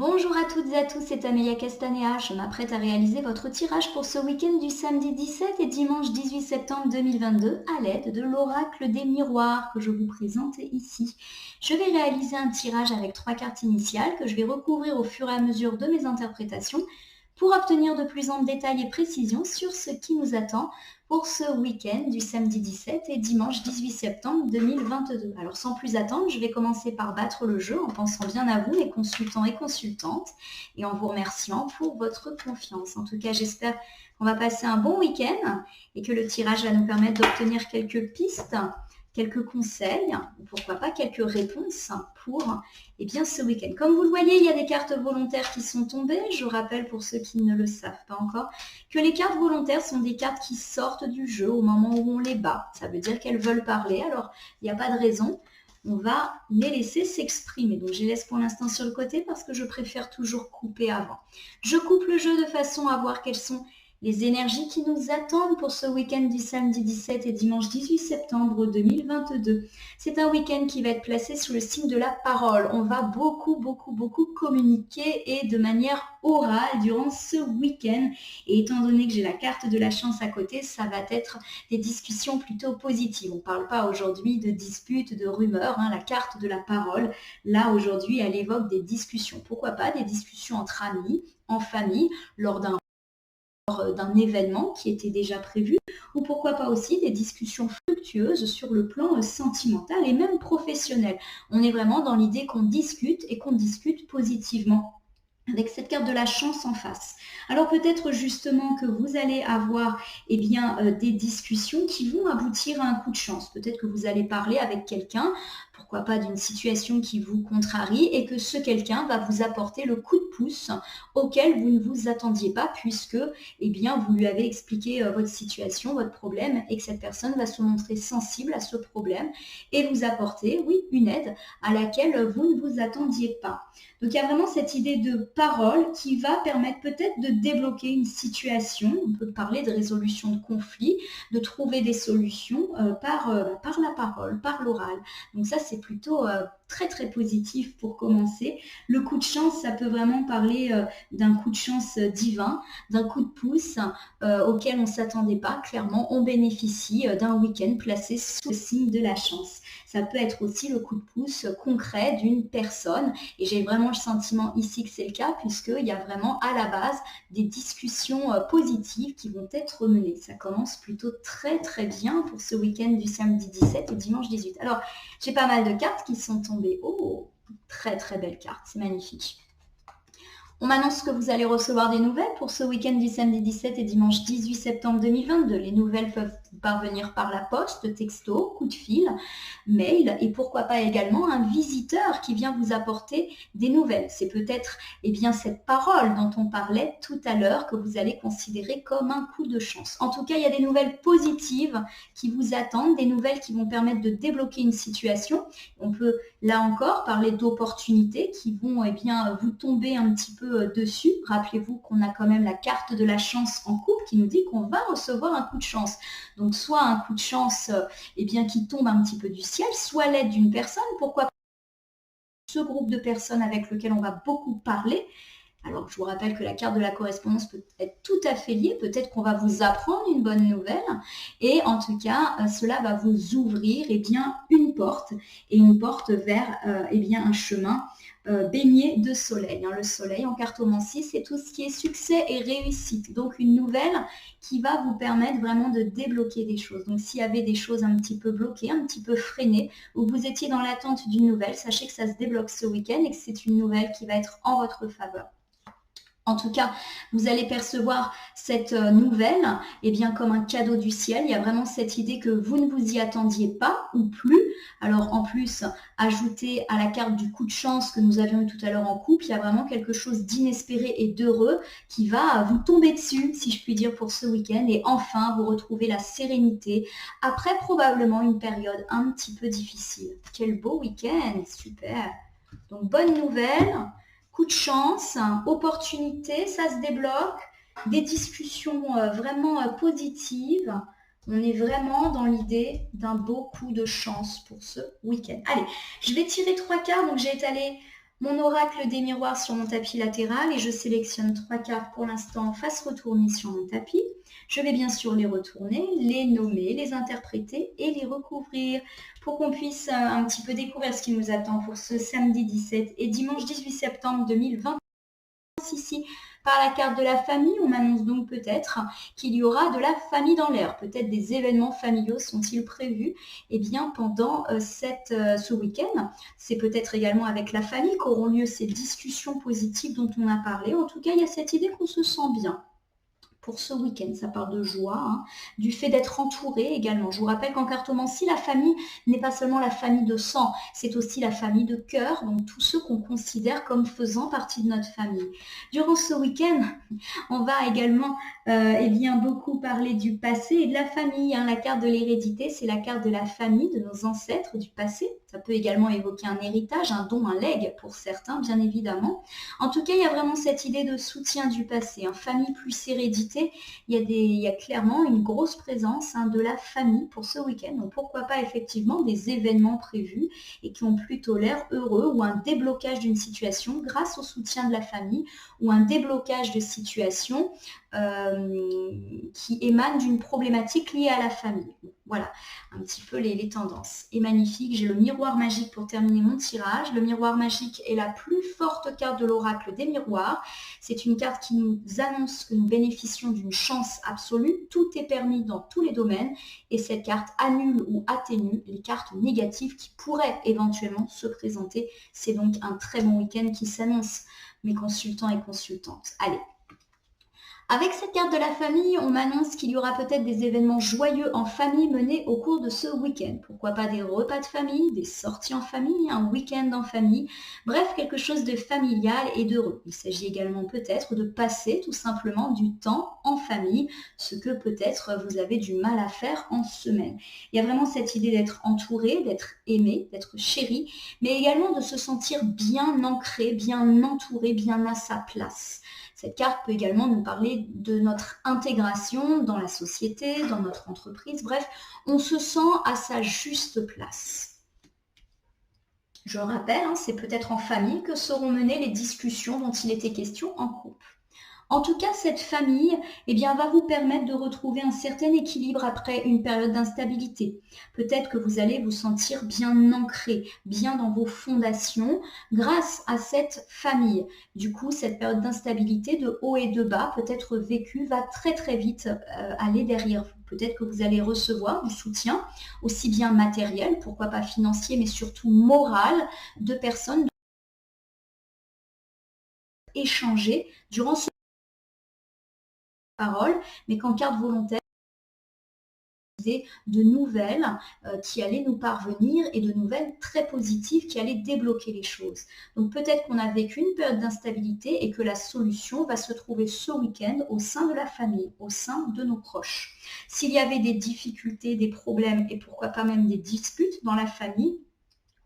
Bonjour à toutes et à tous, c'est Amélia Castanea. Je m'apprête à réaliser votre tirage pour ce week-end du samedi 17 et dimanche 18 septembre 2022 à l'aide de l'oracle des miroirs que je vous présente ici. Je vais réaliser un tirage avec 3 cartes initiales que je vais recouvrir au fur et à mesure de mes interprétations pour obtenir de plus en détails et précisions sur ce qui nous attend pour ce week-end du samedi 17 et dimanche 18 septembre 2022. Alors sans plus attendre, je vais commencer par battre le jeu en pensant bien à vous, les consultants et consultantes, et en vous remerciant pour votre confiance. En tout cas, j'espère qu'on va passer un bon week-end et que le tirage va nous permettre d'obtenir quelques pistes, quelques conseils, ou pourquoi pas quelques réponses pour ce week-end. Comme vous le voyez, il y a des cartes volontaires qui sont tombées. Je rappelle pour ceux qui ne le savent pas encore que les cartes volontaires sont des cartes qui sortent du jeu au moment où on les bat. Ça veut dire qu'elles veulent parler, alors il n'y a pas de raison. On va les laisser s'exprimer. Donc je les laisse pour l'instant sur le côté parce que je préfère toujours couper avant. Je coupe le jeu de façon à voir quelles sont les énergies qui nous attendent pour ce week-end du samedi 17 et dimanche 18 septembre 2022. C'est un week-end qui va être placé sous le signe de la parole. On va beaucoup communiquer et de manière orale durant ce week-end. Et étant donné que j'ai la carte de la chance à côté, ça va être des discussions plutôt positives. On ne parle pas aujourd'hui de disputes, de rumeurs. La carte de la parole, là aujourd'hui, elle évoque des discussions. Pourquoi pas des discussions entre amis, en famille, lors d'un événement qui était déjà prévu, ou pourquoi pas aussi des discussions fructueuses sur le plan sentimental et même professionnel. On est vraiment dans l'idée qu'on discute et qu'on discute positivement avec cette carte de la chance en face. Alors peut-être justement que vous allez avoir des discussions qui vont aboutir à un coup de chance. Peut-être que vous allez parler avec quelqu'un, pourquoi pas d'une situation qui vous contrarie et que ce quelqu'un va vous apporter le coup de pouce auquel vous ne vous attendiez pas puisque vous lui avez expliqué votre situation, votre problème et que cette personne va se montrer sensible à ce problème et vous apporter, oui, une aide à laquelle vous ne vous attendiez pas. Donc il y a vraiment cette idée de parole qui va permettre peut-être de débloquer une situation. On peut parler de résolution de conflits, de trouver des solutions par la parole, par l'oral. Donc ça, c'est plutôt très positif pour commencer. Le coup de chance, ça peut vraiment parler d'un coup de chance divin, d'un coup de pouce auquel on ne s'attendait pas. Clairement, on bénéficie d'un week-end placé sous le signe de la chance. Ça peut être aussi le coup de pouce concret d'une personne. Et j'ai vraiment le sentiment ici que c'est le cas, puisqu'il y a vraiment à la base des discussions positives qui vont être menées. Ça commence plutôt très bien pour ce week-end du samedi 17 et dimanche 18. Alors, j'ai pas mal de cartes qui sont tombées. Oh, très belle carte, c'est magnifique. On m'annonce que vous allez recevoir des nouvelles pour ce week-end du samedi 17 et dimanche 18 septembre 2022. Les nouvelles peuvent parvenir par la poste, texto, coup de fil, mail et pourquoi pas également un visiteur qui vient vous apporter des nouvelles. C'est peut-être cette parole dont on parlait tout à l'heure que vous allez considérer comme un coup de chance. En tout cas, il y a des nouvelles positives qui vous attendent, des nouvelles qui vont permettre de débloquer une situation. On peut là encore parler d'opportunités qui vont vous tomber un petit peu dessus. Rappelez-vous qu'on a quand même la carte de la chance en couple qui nous dit qu'on va recevoir un coup de chance. Donc soit un coup de chance qui tombe un petit peu du ciel, soit l'aide d'une personne. Pourquoi ce groupe de personnes avec lequel on va beaucoup parler. Alors, je vous rappelle que la carte de la correspondance peut être tout à fait liée. Peut-être qu'on va vous apprendre une bonne nouvelle. Et en tout cas, cela va vous ouvrir une porte. Et une porte vers un chemin baigné de soleil. Le soleil en cartomancie, c'est tout ce qui est succès et réussite. Donc, une nouvelle qui va vous permettre vraiment de débloquer des choses. Donc, s'il y avait des choses un petit peu bloquées, un petit peu freinées, ou vous étiez dans l'attente d'une nouvelle, sachez que ça se débloque ce week-end et que c'est une nouvelle qui va être en votre faveur. En tout cas, vous allez percevoir cette nouvelle comme un cadeau du ciel. Il y a vraiment cette idée que vous ne vous y attendiez pas ou plus. Alors en plus, ajouté à la carte du coup de chance que nous avions eu tout à l'heure en couple, il y a vraiment quelque chose d'inespéré et d'heureux qui va vous tomber dessus, si je puis dire, pour ce week-end. Et enfin, vous retrouvez la sérénité après probablement une période un petit peu difficile. Quel beau week-end, super. Donc bonne nouvelle. Coup de chance, opportunité, ça se débloque, des discussions vraiment positives. On est vraiment dans l'idée d'un beau coup de chance pour ce week-end. Allez, je vais tirer 3 cartes, donc j'ai étalé mon oracle des miroirs sur mon tapis latéral et je sélectionne 3 cartes pour l'instant face retournée sur mon tapis. Je vais bien sûr les retourner, les nommer, les interpréter et les recouvrir pour qu'on puisse un petit peu découvrir ce qui nous attend pour ce samedi 17 et dimanche 18 septembre 2020. Ici, par la carte de la famille, on m'annonce donc peut-être qu'il y aura de la famille dans l'air. Peut-être des événements familiaux sont-ils prévus pendant ce week-end. C'est peut-être également avec la famille qu'auront lieu ces discussions positives dont on a parlé. En tout cas, il y a cette idée qu'on se sent bien. Pour ce week-end, ça part de joie, du fait d'être entouré également. Je vous rappelle qu'en cartomancie, la famille n'est pas seulement la famille de sang, c'est aussi la famille de cœur, donc tous ceux qu'on considère comme faisant partie de notre famille. Durant ce week-end, on va également beaucoup parler du passé et de la famille. La carte de l'hérédité, c'est la carte de la famille, de nos ancêtres du passé. Ça peut également évoquer un héritage, un don, un legs pour certains, bien évidemment. En tout cas, il y a vraiment cette idée de soutien du passé, famille plus hérédité. Il y a clairement une grosse présence de la famille pour ce week-end. Donc pourquoi pas effectivement des événements prévus et qui ont plutôt l'air heureux ou un déblocage d'une situation grâce au soutien de la famille ou un déblocage de situation qui émane d'une problématique liée à la famille. Voilà un petit peu les tendances. Et magnifique, j'ai le miroir magique pour terminer mon tirage. Le miroir magique est la plus forte carte de l'oracle des miroirs. C'est une carte qui nous annonce que nous bénéficions d'une chance absolue. Tout est permis dans tous les domaines et cette carte annule ou atténue les cartes négatives qui pourraient éventuellement se présenter. C'est donc un très bon week-end qui s'annonce, mes consultants et consultantes. Allez. Avec cette carte de la famille, on m'annonce qu'il y aura peut-être des événements joyeux en famille menés au cours de ce week-end. Pourquoi pas des repas de famille, des sorties en famille, un week-end en famille, bref, quelque chose de familial et d'heureux. Il s'agit également peut-être de passer tout simplement du temps en famille, ce que peut-être vous avez du mal à faire en semaine. Il y a vraiment cette idée d'être entouré, d'être aimé, d'être chéri, mais également de se sentir bien ancré, bien entouré, bien à sa place. Cette carte peut également nous parler de notre intégration dans la société, dans notre entreprise. Bref, on se sent à sa juste place. Je rappelle, c'est peut-être en famille que seront menées les discussions dont il était question en couple. En tout cas, cette famille va vous permettre de retrouver un certain équilibre après une période d'instabilité. Peut-être que vous allez vous sentir bien ancré, bien dans vos fondations grâce à cette famille. Du coup, cette période d'instabilité de haut et de bas, peut-être vécue, va très très vite aller derrière vous. Peut-être que vous allez recevoir du soutien, aussi bien matériel, pourquoi pas financier, mais surtout moral, de personnes échanger durant ce parole, mais qu'en carte volontaire, de nouvelles qui allaient nous parvenir et de nouvelles très positives qui allaient débloquer les choses. Donc peut-être qu'on a vécu une période d'instabilité et que la solution va se trouver ce week-end au sein de la famille, au sein de nos proches. S'il y avait des difficultés, des problèmes et pourquoi pas même des disputes dans la famille,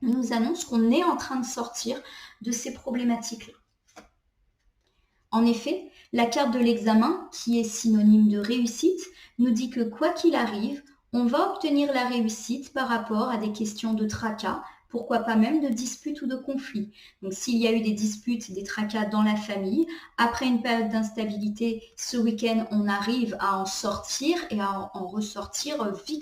on nous annonce qu'on est en train de sortir de ces problématiques-là. En effet, la carte de l'examen, qui est synonyme de réussite, nous dit que quoi qu'il arrive, on va obtenir la réussite par rapport à des questions de tracas, pourquoi pas même de disputes ou de conflits. Donc s'il y a eu des disputes, des tracas dans la famille, après une période d'instabilité, ce week-end, on arrive à en sortir et à en ressortir vite.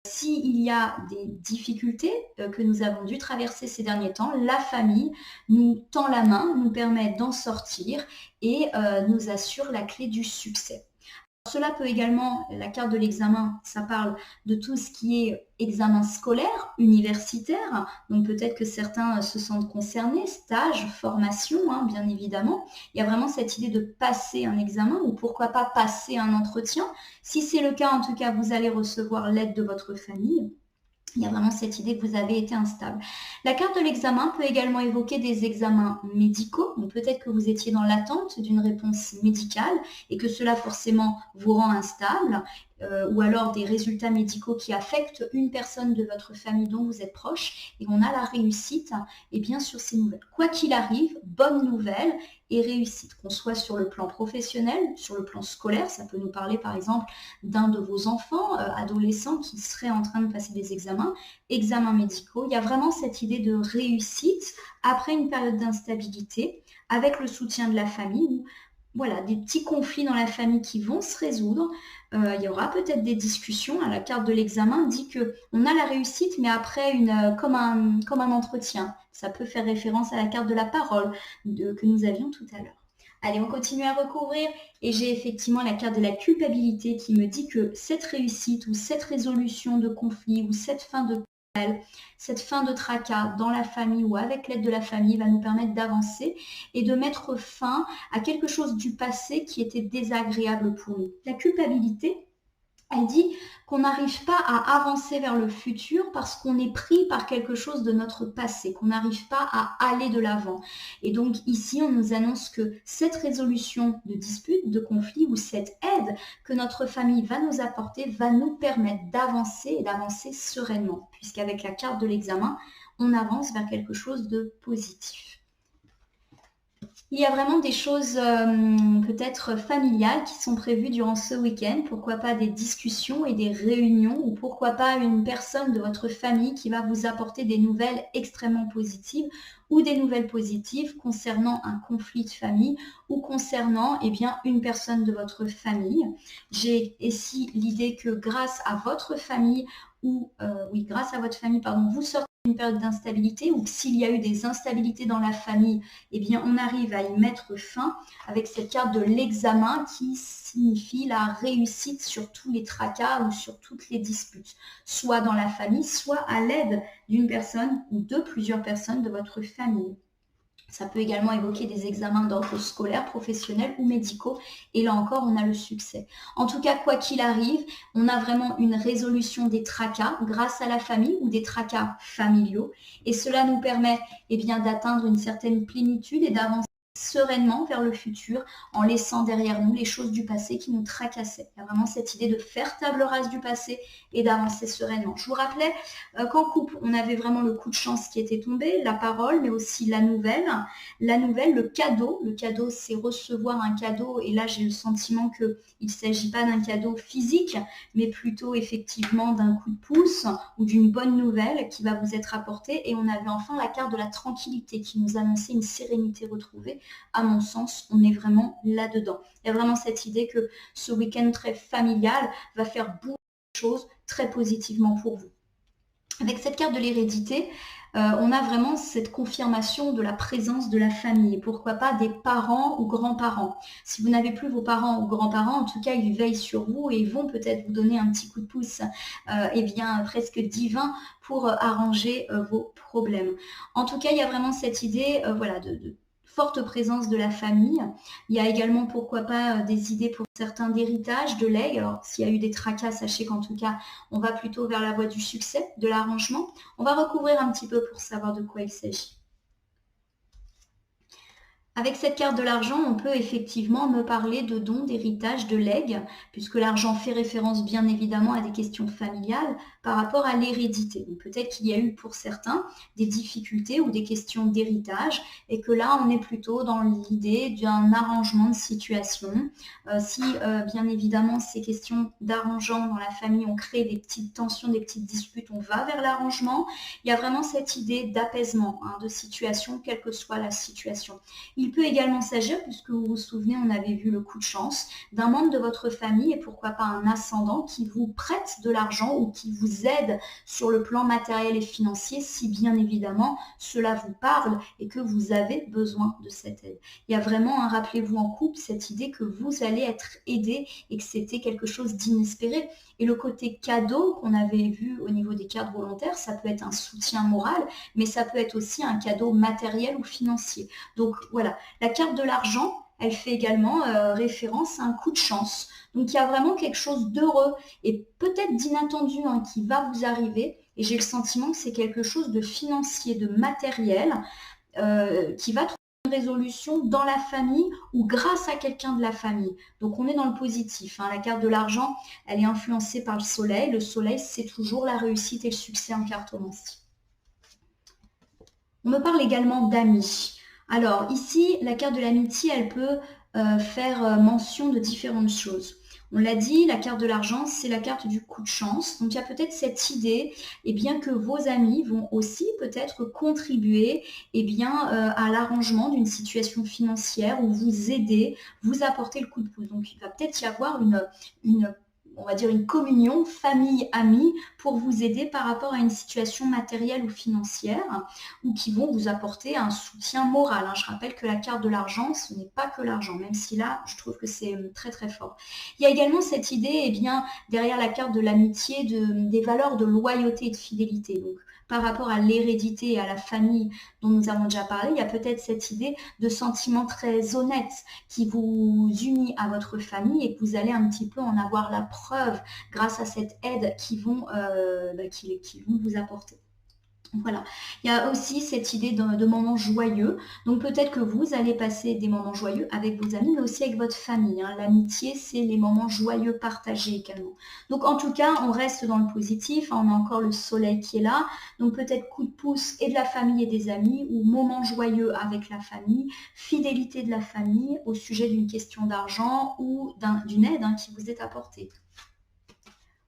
S'il y a des difficultés que nous avons dû traverser ces derniers temps, la famille nous tend la main, nous permet d'en sortir et nous assure la clé du succès. Cela peut également, la carte de l'examen, ça parle de tout ce qui est examen scolaire, universitaire, donc peut-être que certains se sentent concernés, stage, formation, bien évidemment. Il y a vraiment cette idée de passer un examen ou pourquoi pas passer un entretien. Si c'est le cas, en tout cas, vous allez recevoir l'aide de votre famille. Il y a vraiment cette idée que vous avez été instable. La carte de l'examen peut également évoquer des examens médicaux. Donc peut-être que vous étiez dans l'attente d'une réponse médicale et que cela forcément vous rend instable. ou alors des résultats médicaux qui affectent une personne de votre famille dont vous êtes proche, et on a la réussite et bien sur ces nouvelles. Quoi qu'il arrive, bonne nouvelle et réussite, qu'on soit sur le plan professionnel, sur le plan scolaire, ça peut nous parler par exemple d'un de vos enfants, adolescents qui serait en train de passer des examens médicaux. Il y a vraiment cette idée de réussite après une période d'instabilité, avec le soutien de la famille, ou voilà, des petits conflits dans la famille qui vont se résoudre. Il y aura peut-être des discussions. La carte de l'examen dit qu'on a la réussite, mais après, comme un entretien. Ça peut faire référence à la carte de la parole que nous avions tout à l'heure. Allez, on continue à recouvrir et j'ai effectivement la carte de la culpabilité qui me dit que cette réussite ou cette résolution de conflit ou cette fin de tracas dans la famille ou avec l'aide de la famille va nous permettre d'avancer et de mettre fin à quelque chose du passé qui était désagréable pour nous. La culpabilité, elle dit qu'on n'arrive pas à avancer vers le futur parce qu'on est pris par quelque chose de notre passé, qu'on n'arrive pas à aller de l'avant. Et donc ici, on nous annonce que cette résolution de dispute, de conflit ou cette aide que notre famille va nous apporter va nous permettre d'avancer et d'avancer sereinement, puisqu'avec la carte de l'examen, on avance vers quelque chose de positif. Il y a vraiment des choses peut-être familiales qui sont prévues durant ce week-end. Pourquoi pas des discussions et des réunions ou pourquoi pas une personne de votre famille qui va vous apporter des nouvelles extrêmement positives ou des nouvelles positives concernant un conflit de famille ou concernant une personne de votre famille. J'ai ici l'idée que grâce à votre famille vous sortez d'une période d'instabilité ou s'il y a eu des instabilités dans la famille, on arrive à y mettre fin avec cette carte de l'examen qui signifie la réussite sur tous les tracas ou sur toutes les disputes, soit dans la famille, soit à l'aide d'une personne ou de plusieurs personnes de votre famille. Ça peut également évoquer des examens d'ordre scolaire, professionnel ou médicaux. Et là encore, on a le succès. En tout cas, quoi qu'il arrive, on a vraiment une résolution des tracas grâce à la famille ou des tracas familiaux. Et cela nous permet d'atteindre une certaine plénitude et d'avancer sereinement vers le futur en laissant derrière nous les choses du passé qui nous tracassaient. Il y a vraiment cette idée de faire table rase du passé et d'avancer sereinement. Je vous rappelais qu'en couple, on avait vraiment le coup de chance qui était tombé, la parole, mais aussi la nouvelle. La nouvelle, le cadeau. Le cadeau, c'est recevoir un cadeau et là, j'ai le sentiment qu'il ne s'agit pas d'un cadeau physique, mais plutôt effectivement d'un coup de pouce ou d'une bonne nouvelle qui va vous être apportée. Et on avait enfin la carte de la tranquillité qui nous annonçait une sérénité retrouvée. À mon sens, on est vraiment là-dedans. Il y a vraiment cette idée que ce week-end très familial va faire beaucoup de choses très positivement pour vous. Avec cette carte de l'hérédité, on a vraiment cette confirmation de la présence de la famille. Et pourquoi pas des parents ou grands-parents. Si vous n'avez plus vos parents ou grands-parents, en tout cas, ils veillent sur vous et ils vont peut-être vous donner un petit coup de pouce presque divin pour arranger vos problèmes. En tout cas, il y a vraiment cette idée de forte présence de la famille. Il y a également, pourquoi pas, des idées pour certains d'héritage, de legs. Alors, s'il y a eu des tracas, sachez qu'en tout cas, on va plutôt vers la voie du succès, de l'arrangement. On va recouvrir un petit peu pour savoir de quoi il s'agit. Avec cette carte de l'argent, on peut effectivement me parler de dons, d'héritage, de legs, puisque l'argent fait référence bien évidemment à des questions familiales par rapport à l'hérédité. Peut-être qu'il y a eu pour certains des difficultés ou des questions d'héritage et que là, on est plutôt dans l'idée d'un arrangement de situation. Si bien évidemment ces questions d'arrangement dans la famille ont créé des petites tensions, des petites disputes, on va vers l'arrangement. Il y a vraiment cette idée d'apaisement de situation, quelle que soit la situation. Il peut également s'agir, puisque vous vous souvenez, on avait vu le coup de chance, d'un membre de votre famille et pourquoi pas un ascendant qui vous prête de l'argent ou qui vous aide sur le plan matériel et financier si bien évidemment cela vous parle et que vous avez besoin de cette aide. Il y a vraiment, rappelez-vous en couple, cette idée que vous allez être aidé et que c'était quelque chose d'inespéré. Et le côté cadeau qu'on avait vu au niveau des cartes volontaires, ça peut être un soutien moral, mais ça peut être aussi un cadeau matériel ou financier. Donc voilà, la carte de l'argent, elle fait également référence à un coup de chance. Donc il y a vraiment quelque chose d'heureux et peut-être d'inattendu qui va vous arriver. Et j'ai le sentiment que c'est quelque chose de financier, de matériel qui va résolution dans la famille ou grâce à quelqu'un de la famille. Donc on est dans le positif. Hein. La carte de l'argent, elle est influencée par le soleil. Le soleil, c'est toujours la réussite et le succès en cartomancie. On me parle également d'amis. Alors ici, la carte de l'amitié, elle peut faire mention de différentes choses. On l'a dit, la carte de l'argent, c'est la carte du coup de chance. Donc il y a peut-être cette idée bien, que vos amis vont aussi peut-être contribuer à l'arrangement d'une situation financière ou vous aider, vous apporter le coup de pouce. Donc il va peut-être y avoir on va dire une communion famille-amis pour vous aider par rapport à une situation matérielle ou financière ou qui vont vous apporter un soutien moral. Je rappelle que la carte de l'argent, ce n'est pas que l'argent, même si là, je trouve que c'est très très fort. Il y a également cette idée, derrière la carte de l'amitié, des valeurs de loyauté et de fidélité. Donc, par rapport à l'hérédité et à la famille dont nous avons déjà parlé, il y a peut-être cette idée de sentiment très honnête qui vous unit à votre famille et que vous allez un petit peu en avoir la preuve grâce à cette aide qu'ils vont vous apporter. Voilà. Il y a aussi cette idée de moments joyeux. Donc peut-être que vous allez passer des moments joyeux avec vos amis, mais aussi avec votre famille. L'amitié, c'est les moments joyeux partagés également. Donc en tout cas, on reste dans le positif. On a encore le soleil qui est là. Donc peut-être coup de pouce et de la famille et des amis, ou moments joyeux avec la famille, fidélité de la famille au sujet d'une question d'argent ou d'une aide qui vous est apportée.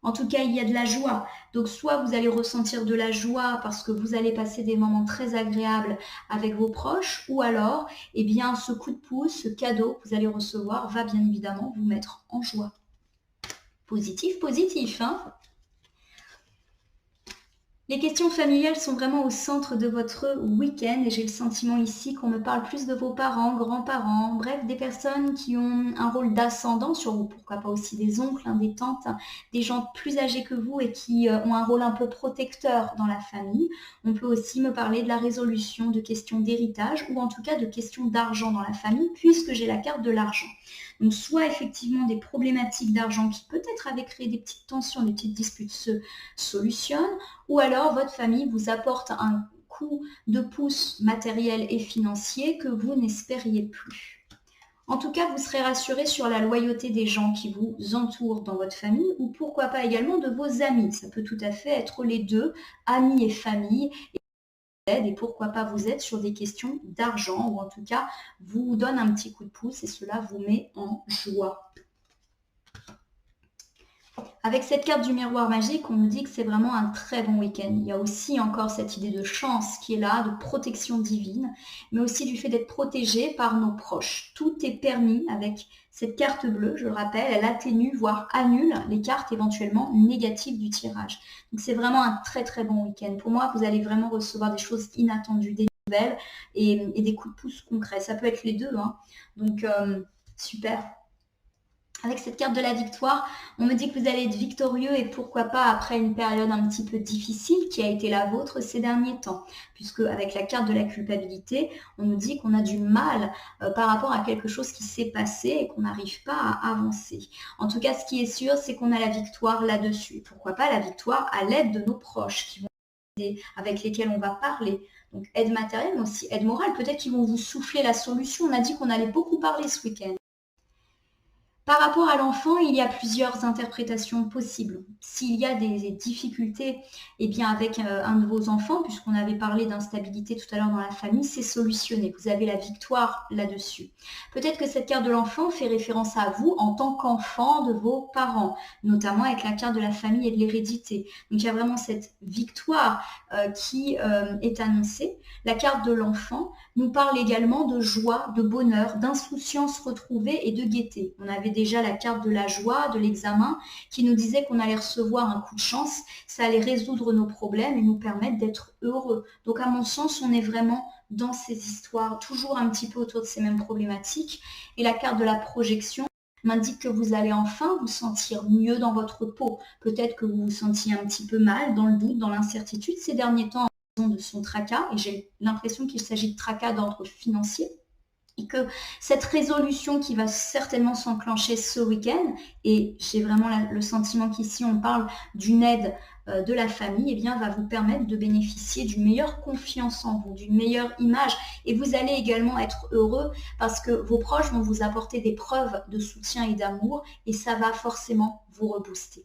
En tout cas, il y a de la joie. Donc, soit vous allez ressentir de la joie parce que vous allez passer des moments très agréables avec vos proches, ou alors, ce coup de pouce, ce cadeau que vous allez recevoir va bien évidemment vous mettre en joie. Positif, positif, hein ? Les questions familiales sont vraiment au centre de votre week-end et j'ai le sentiment ici qu'on me parle plus de vos parents, grands-parents, bref, des personnes qui ont un rôle d'ascendant sur vous, pourquoi pas aussi des oncles, des tantes, des gens plus âgés que vous et qui ont un rôle un peu protecteur dans la famille. On peut aussi me parler de la résolution de questions d'héritage ou en tout cas de questions d'argent dans la famille puisque j'ai la carte de l'argent. Donc soit effectivement des problématiques d'argent qui peut-être avaient créé des petites tensions, des petites disputes se solutionnent, ou alors votre famille vous apporte un coup de pouce matériel et financier que vous n'espériez plus. En tout cas, vous serez rassuré sur la loyauté des gens qui vous entourent dans votre famille ou pourquoi pas également de vos amis. Ça peut tout à fait être les deux, amis et famille. Et pourquoi pas vous êtes sur des questions d'argent ou en tout cas vous donne un petit coup de pouce et cela vous met en joie. Avec cette carte du miroir magique, on nous dit que c'est vraiment un très bon week-end. Il y a aussi encore cette idée de chance qui est là, de protection divine, mais aussi du fait d'être protégé par nos proches. Tout est permis avec cette carte bleue, je le rappelle, elle atténue, voire annule les cartes éventuellement négatives du tirage. Donc c'est vraiment un très très bon week-end. Pour moi, vous allez vraiment recevoir des choses inattendues, des nouvelles et des coups de pouce concrets. Ça peut être les deux, hein. Donc super. Avec cette carte de la victoire, on me dit que vous allez être victorieux et pourquoi pas après une période un petit peu difficile qui a été la vôtre ces derniers temps. Puisque avec la carte de la culpabilité, on nous dit qu'on a du mal par rapport à quelque chose qui s'est passé et qu'on n'arrive pas à avancer. En tout cas, ce qui est sûr, c'est qu'on a la victoire là-dessus. Pourquoi pas la victoire à l'aide de nos proches qui vont aider, avec lesquels on va parler. Donc aide matérielle, mais aussi aide morale. Peut-être qu'ils vont vous souffler la solution. On a dit qu'on allait beaucoup parler ce week-end. Par rapport à l'enfant, il y a plusieurs interprétations possibles. S'il y a des difficultés avec un de vos enfants, puisqu'on avait parlé d'instabilité tout à l'heure dans la famille, c'est solutionné. Vous avez la victoire là-dessus. Peut-être que cette carte de l'enfant fait référence à vous en tant qu'enfant de vos parents, notamment avec la carte de la famille et de l'hérédité. Donc il y a vraiment cette victoire qui est annoncée. La carte de l'enfant nous parle également de joie, de bonheur, d'insouciance retrouvée et de gaieté. On avait déjà la carte de la joie, de l'examen, qui nous disait qu'on allait recevoir un coup de chance, ça allait résoudre nos problèmes et nous permettre d'être heureux. Donc à mon sens, on est vraiment dans ces histoires, toujours un petit peu autour de ces mêmes problématiques. Et la carte de la projection m'indique que vous allez enfin vous sentir mieux dans votre peau. Peut-être que vous vous sentiez un petit peu mal, dans le doute, dans l'incertitude ces derniers temps en raison de son tracas, et j'ai l'impression qu'il s'agit de tracas d'ordre financier. Et que cette résolution qui va certainement s'enclencher ce week-end, et j'ai vraiment le sentiment qu'ici on parle d'une aide de la famille, eh bien, va vous permettre de bénéficier d'une meilleure confiance en vous, d'une meilleure image. Et vous allez également être heureux parce que vos proches vont vous apporter des preuves de soutien et d'amour et ça va forcément vous rebooster.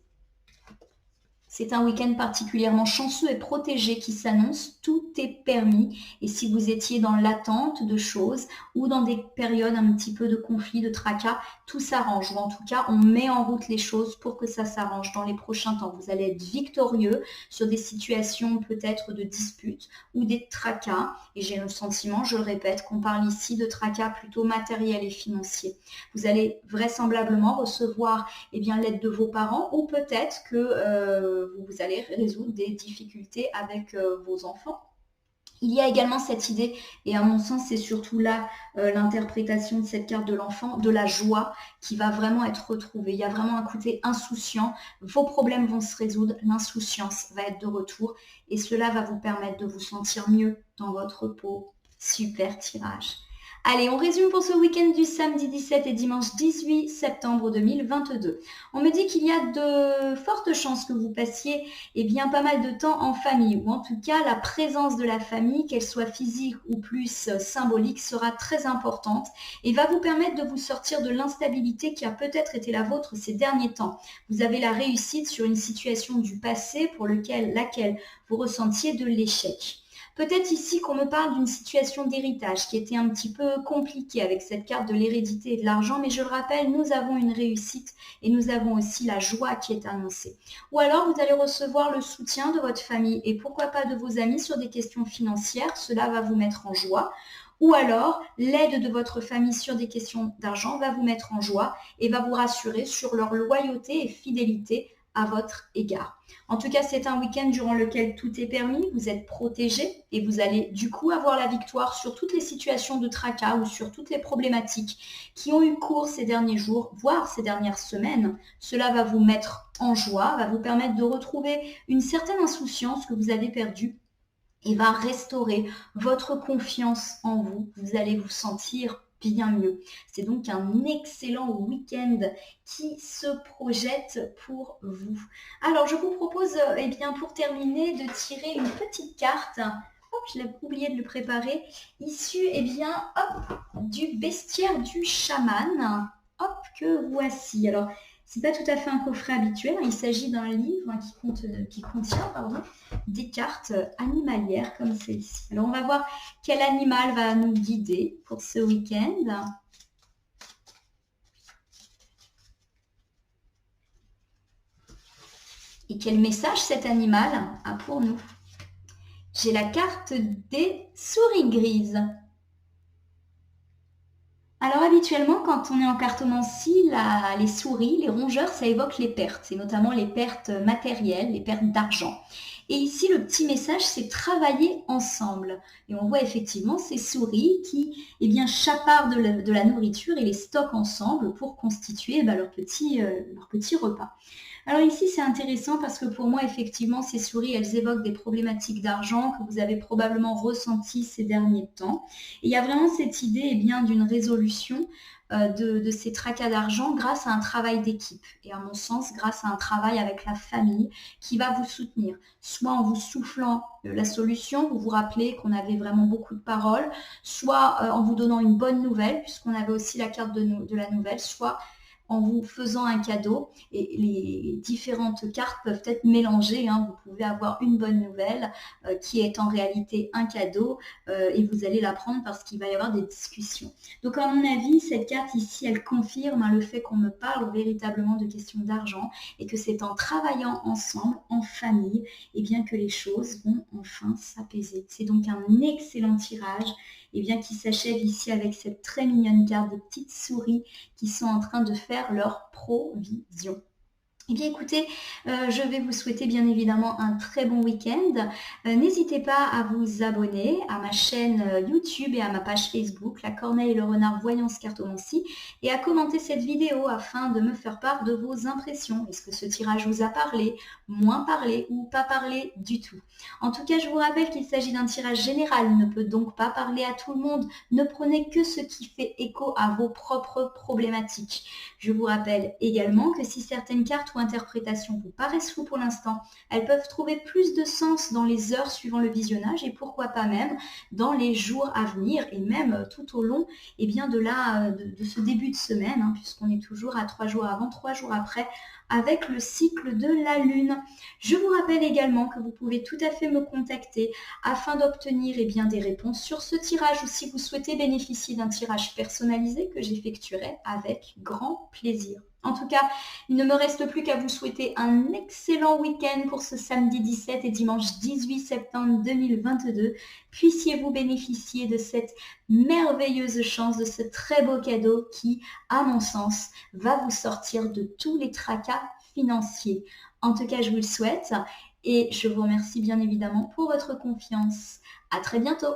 C'est un week-end particulièrement chanceux et protégé qui s'annonce. Tout est permis. Et si vous étiez dans l'attente de choses ou dans des périodes un petit peu de conflit, de tracas, tout s'arrange. Ou en tout cas, on met en route les choses pour que ça s'arrange dans les prochains temps. Vous allez être victorieux sur des situations peut-être de disputes ou des tracas. Et j'ai le sentiment, je le répète, qu'on parle ici de tracas plutôt matériels et financiers. Vous allez vraisemblablement recevoir l'aide de vos parents ou peut-être que vous allez résoudre des difficultés avec vos enfants. Il y a également cette idée, et à mon sens, c'est surtout là l'interprétation de cette carte de l'enfant, de la joie qui va vraiment être retrouvée. Il y a vraiment un côté insouciant. Vos problèmes vont se résoudre, l'insouciance va être de retour et cela va vous permettre de vous sentir mieux dans votre peau. Super tirage. Allez, on résume pour ce week-end du samedi 17 et dimanche 18 septembre 2022. On me dit qu'il y a de fortes chances que vous passiez pas mal de temps en famille, ou en tout cas la présence de la famille, qu'elle soit physique ou plus symbolique, sera très importante et va vous permettre de vous sortir de l'instabilité qui a peut-être été la vôtre ces derniers temps. Vous avez la réussite sur une situation du passé pour laquelle vous ressentiez de l'échec. Peut-être ici qu'on me parle d'une situation d'héritage qui était un petit peu compliquée avec cette carte de l'hérédité et de l'argent, mais je le rappelle, nous avons une réussite et nous avons aussi la joie qui est annoncée. Ou alors vous allez recevoir le soutien de votre famille et pourquoi pas de vos amis sur des questions financières, cela va vous mettre en joie. Ou alors, l'aide de votre famille sur des questions d'argent va vous mettre en joie et va vous rassurer sur leur loyauté et fidélité à votre égard. En tout cas, c'est un week-end durant lequel tout est permis, vous êtes protégé et vous allez du coup avoir la victoire sur toutes les situations de tracas ou sur toutes les problématiques qui ont eu cours ces derniers jours, voire ces dernières semaines. Cela va vous mettre en joie, va vous permettre de retrouver une certaine insouciance que vous avez perdue et va restaurer votre confiance en vous. Vous allez vous sentir bien mieux. C'est donc un excellent week-end qui se projette pour vous. Alors, je vous propose, pour terminer, de tirer une petite carte. Hop, je l'ai oublié de le préparer. Issue, du bestiaire du chaman. Hop, que voici. Alors, c'est pas tout à fait un coffret habituel. Il s'agit d'un livre qui contient des cartes animalières comme celle-ci. Alors, on va voir quel animal va nous guider pour ce week-end. Et quel message cet animal a pour nous. J'ai la carte des souris grises. Alors habituellement, quand on est en cartomancie, les souris, les rongeurs, ça évoque les pertes, et notamment les pertes matérielles, les pertes d'argent. Et ici, le petit message, c'est travailler ensemble. Et on voit effectivement ces souris qui chaparent de la nourriture et les stockent ensemble pour constituer leur petit repas. Alors ici, c'est intéressant parce que pour moi, effectivement, ces souris, elles évoquent des problématiques d'argent que vous avez probablement ressenties ces derniers temps. Et il y a vraiment cette idée d'une résolution de ces tracas d'argent grâce à un travail d'équipe. Et à mon sens, grâce à un travail avec la famille qui va vous soutenir. Soit en vous soufflant la solution, vous vous rappelez qu'on avait vraiment beaucoup de paroles, soit en vous donnant une bonne nouvelle, puisqu'on avait aussi la carte de la nouvelle, soit en vous faisant un cadeau et les différentes cartes peuvent être mélangées. Vous pouvez avoir une bonne nouvelle qui est en réalité un cadeau et vous allez la prendre parce qu'il va y avoir des discussions. Donc à mon avis, cette carte ici, elle confirme le fait qu'on me parle véritablement de questions d'argent et que c'est en travaillant ensemble, en famille, que les choses vont enfin s'apaiser. C'est donc un excellent tirage qui s'achève ici avec cette très mignonne carte des petites souris qui sont en train de faire leur provision. Écoutez, je vais vous souhaiter bien évidemment un très bon week-end. N'hésitez pas à vous abonner à ma chaîne YouTube et à ma page Facebook, La Corneille et le Renard Voyance Cartomancie, et à commenter cette vidéo afin de me faire part de vos impressions. Est-ce que ce tirage vous a parlé, moins parlé ou pas parlé du tout? En tout cas, je vous rappelle qu'il s'agit d'un tirage général, il ne peut donc pas parler à tout le monde. Ne prenez que ce qui fait écho à vos propres problématiques. Je vous rappelle également que si certaines cartes ou interprétations vous paraissent floues pour l'instant, elles peuvent trouver plus de sens dans les heures suivant le visionnage et pourquoi pas même dans les jours à venir et même tout au long de ce début de semaine, puisqu'on est toujours à 3 jours avant, 3 jours après, avec le cycle de la Lune. Je vous rappelle également que vous pouvez tout à fait me contacter afin d'obtenir des réponses sur ce tirage ou si vous souhaitez bénéficier d'un tirage personnalisé que j'effectuerai avec grand plaisir. En tout cas, il ne me reste plus qu'à vous souhaiter un excellent week-end pour ce samedi 17 et dimanche 18 septembre 2022. Puissiez-vous bénéficier de cette merveilleuse chance, de ce très beau cadeau qui, à mon sens, va vous sortir de tous les tracas financiers. En tout cas, je vous le souhaite et je vous remercie bien évidemment pour votre confiance. À très bientôt.